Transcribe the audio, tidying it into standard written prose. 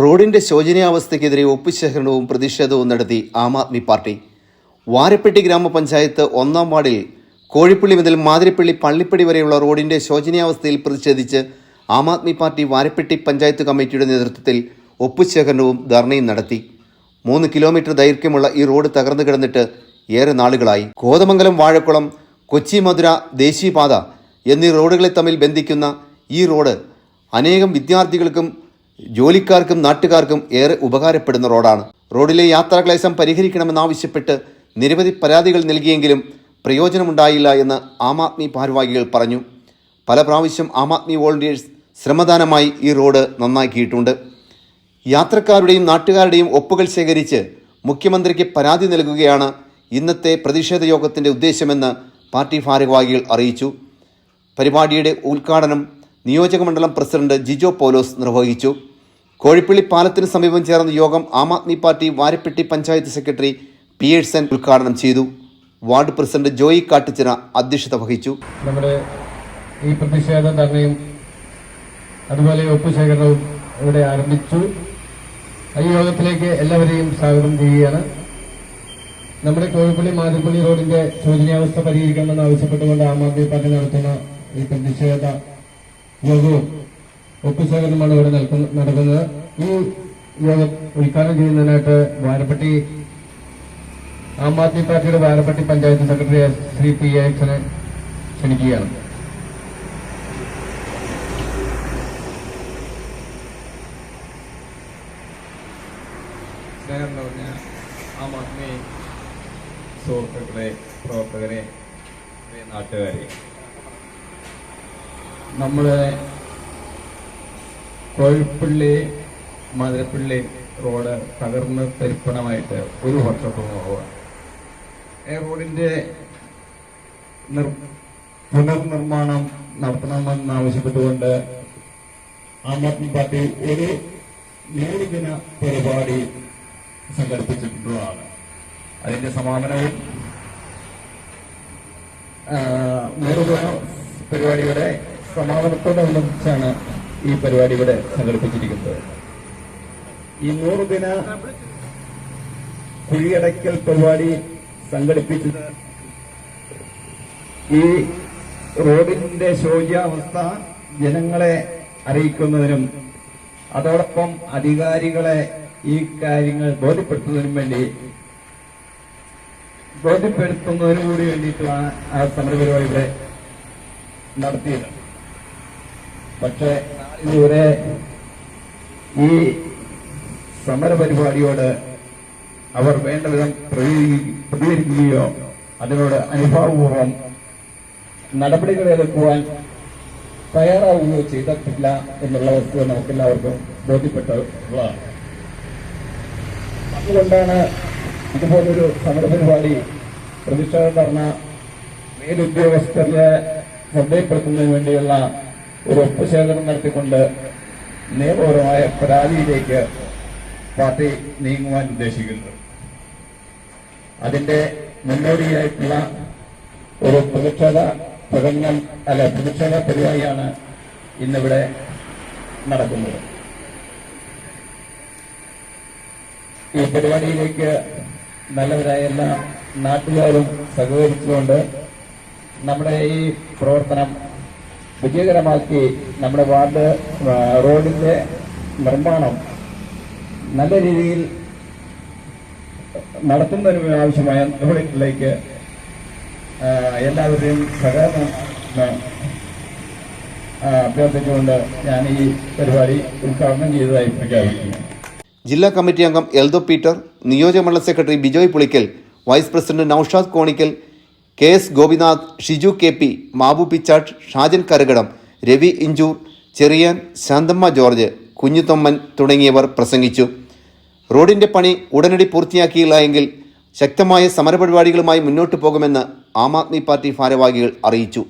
റോഡിന്റെ ശോചനീയാവസ്ഥയ്ക്കെതിരെ ഒപ്പുശേഖരണവും പ്രതിഷേധവും നടത്തി ആം ആദ്മി പാർട്ടി. വാരപ്പെട്ടി ഗ്രാമപഞ്ചായത്ത് 1-ാം വാർഡിൽ കോഴിപ്പള്ളി മുതൽ മാതിരപ്പള്ളി പള്ളിപ്പടി വരെയുള്ള റോഡിന്റെ ശോചനീയാവസ്ഥയിൽ പ്രതിഷേധിച്ച് ആം ആദ്മി പാർട്ടി വാരപ്പെട്ടി പഞ്ചായത്ത് കമ്മിറ്റിയുടെ നേതൃത്വത്തിൽ ഒപ്പുശേഖരണവും ധർണയും നടത്തി. 3 കിലോമീറ്റർ ദൈർഘ്യമുള്ള ഈ റോഡ് തകർന്നു കിടന്നിട്ട് ഏറെ നാളുകളായി. കോതമംഗലം വാഴക്കുളം കൊച്ചി മധുര ദേശീയപാത എന്നീ റോഡുകളെ തമ്മിൽ ബന്ധിക്കുന്ന ഈ റോഡ് അനേകം വിദ്യാർത്ഥികൾക്കും ജോലിക്കാർക്കും നാട്ടുകാർക്കും ഏറെ ഉപകാരപ്പെടുന്ന റോഡാണ്. റോഡിലെ യാത്രാക്ലേശം പരിഹരിക്കണമെന്നാവശ്യപ്പെട്ട് നിരവധി പരാതികൾ നൽകിയെങ്കിലും പ്രയോജനമുണ്ടായില്ല എന്ന് ആം ആദ്മി ഭാരവാഹികൾ പറഞ്ഞു. പല പ്രാവശ്യം ആം ആദ്മി വോളണ്ടിയേഴ്സ് ശ്രമദാനമായി ഈ റോഡ് നന്നാക്കിയിട്ടുണ്ട്. യാത്രക്കാരുടെയും നാട്ടുകാരുടെയും ഒപ്പുകൾ ശേഖരിച്ച് മുഖ്യമന്ത്രിക്ക് പരാതി നൽകുകയാണ് ഇന്നത്തെ പ്രതിഷേധ യോഗത്തിൻ്റെ ഉദ്ദേശമെന്ന് പാർട്ടി ഭാരവാഹികൾ അറിയിച്ചു. പരിപാടിയുടെ ഉദ്ഘാടനം നിയോജകമണ്ഡലം പ്രസിഡന്റ് ജിജോ പോലോസ് നിർവഹിച്ചു. കോഴിപ്പള്ളി പാലത്തിന് സമീപം ചേർന്ന യോഗം Aam Aadmi party Varappetty panchayat secretary Pearson ഉദ്ഘാടനം ചെയ്തു. വാർഡ് പ്രസിഡന്റ് ജോയി കാട്ടുച്ചിറ അധ്യക്ഷത വഹിച്ചു. നമ്മുടെ ഈ പ്രതിഷേധ ധർണയും അതുപോലെ ഒപ്പുശേഖരണവും ഇവിടെ ആരംഭിച്ചു. ഈ യോഗത്തിലേക്ക് എല്ലാവരെയും സ്വാഗതം ചെയ്യുകയാണ്. നമ്മുടെ കോഴിപ്പള്ളി മാതിരപ്പള്ളി റോഡിന്റെ ശോചനീയാവസ്ഥ പരിഹരിക്കണമെന്ന് ആവശ്യപ്പെട്ടുകൊണ്ട് ആം ആദ്മി പാർട്ടി നടത്തുന്ന ഈ പ്രതിഷേധ യോഗവും ഒപ്പുശേഖരണമാണ് ഇവിടെ നടക്കുന്നത്. ഈ യോഗം ഉദ്ഘാടനം ചെയ്യുന്നതിനായിട്ട് വാരപ്പെട്ടി ആം ആദ്മി പാർട്ടിയുടെ വാരപ്പെട്ടി പഞ്ചായത്ത് സെക്രട്ടറി ശ്രീ പി എക്സനെ ക്ഷണിക്കുകയാണ്. സ്നേഹം നിറഞ്ഞ ആം ആദ്മി സുഹൃത്തുക്കളെ, പ്രവർത്തകരെ, നാട്ടുകാരെ, നമ്മുടെ കോഴിപ്പള്ളി മാതിരപ്പള്ളി റോഡ് തകർന്ന് തരിപ്പണമായിട്ട് 1 വർഷത്തോളമാവുക. റോഡിന്റെ പുനർനിർമ്മാണം നടത്തണമെന്നാവശ്യപ്പെട്ടുകൊണ്ട് ആം ആദ്മി പാർട്ടി ഒരു 100 ദിന പരിപാടി സംഘടിപ്പിച്ചിട്ടുള്ളതാണ്. അതിന്റെ സമാപനവും 100 ദിന പരിപാടിയുടെ സമാപനത്തോടനുബന്ധിച്ചാണ് ഈ പരിപാടി ഇവിടെ സംഘടിപ്പിച്ചിരിക്കുന്നത്. ഈ 100 ദിന കുഴിയടയ്ക്കൽ പരിപാടി സംഘടിപ്പിച്ചത് ഈ റോഡിന്റെ ശോച്യാവസ്ഥ ജനങ്ങളെ അറിയിക്കുന്നതിനും അതോടൊപ്പം അധികാരികളെ ഈ കാര്യങ്ങൾ ബോധ്യപ്പെടുത്തുന്നതിനു കൂടി വേണ്ടിയിട്ടുള്ള ആ സമരപരിപാടി ഇവിടെ നടത്തിയത്. പക്ഷെ ഇതുവരെ ഈ സമരപരിപാടിയോട് അവർ വേണ്ട വിധം പ്രതികരിക്കുകയോ അതിനോട് അനുഭാവപൂർവം നടപടികൾ എടുക്കുവാൻ തയ്യാറാവുകയോ ചെയ്തിട്ടില്ല എന്നുള്ള വസ്തുത നമുക്കെല്ലാവർക്കും ബോധ്യപ്പെട്ടുള്ളതാണ്. അതുകൊണ്ടാണ് ഇതുപോലൊരു സമരപരിപാടി പ്രതിഷേധ ധർണ മേലുദ്യോഗസ്ഥരെ ശ്രദ്ധയിൽപ്പെടുത്തുന്നതിന് വേണ്ടിയുള്ള ഒരു ഒപ്പുശേഖരണം നടത്തിക്കൊണ്ട് നിയമപരമായ പരാതിയിലേക്ക് പാർട്ടി നീങ്ങുവാൻ ഉദ്ദേശിക്കുന്നത്. അതിന്റെ മുന്നോടിയായിട്ടുള്ള ഒരു പ്രതിഷേധ പരിപാടിയാണ് ഇന്നിവിടെ നടക്കുന്നത്. ഈ പരിപാടിയിലേക്ക് നല്ലവരായ എല്ലാ നാട്ടുകാരും സഹകരിച്ചുകൊണ്ട് നമ്മുടെ ഈ പ്രവർത്തനം വിജയകരമാക്കി നമ്മുടെ റോഡിന്റെ നിർമ്മാണം നല്ല രീതിയിൽ നടത്തുന്നതിന് ആവശ്യമായ നടപടികളിലേക്ക് എല്ലാവരുടെയും സഹകരണം അഭ്യർത്ഥിച്ചുകൊണ്ട് ഞാൻ ഈ പരിപാടി ഉദ്ഘാടനം ചെയ്തതായി പ്രഖ്യാപിക്കുന്നു. ജില്ലാ കമ്മിറ്റി അംഗം എൽദോ പീറ്റർ, നിയോജകമണ്ഡലം secretary Bijoy Pulickal, vice president Naushad Konickal, KS Gopinath, Shiju KP, Mabu Pichatt, Shajan Karakadam, Ravi Inchoor, Cherian, Shanthamma George, Kunjuthomman തുടങ്ങിയവർ പ്രസംഗിച്ചു. റോഡിന്റെ പണി ഉടനടി പൂർത്തിയാക്കിയില്ല എങ്കിൽ ശക്തമായ സമരപരിപാടികളുമായി മുന്നോട്ടു പോകുമെന്ന് ആം ആദ്മി പാർട്ടി ഭാരവാഹികൾ അറിയിച്ചു.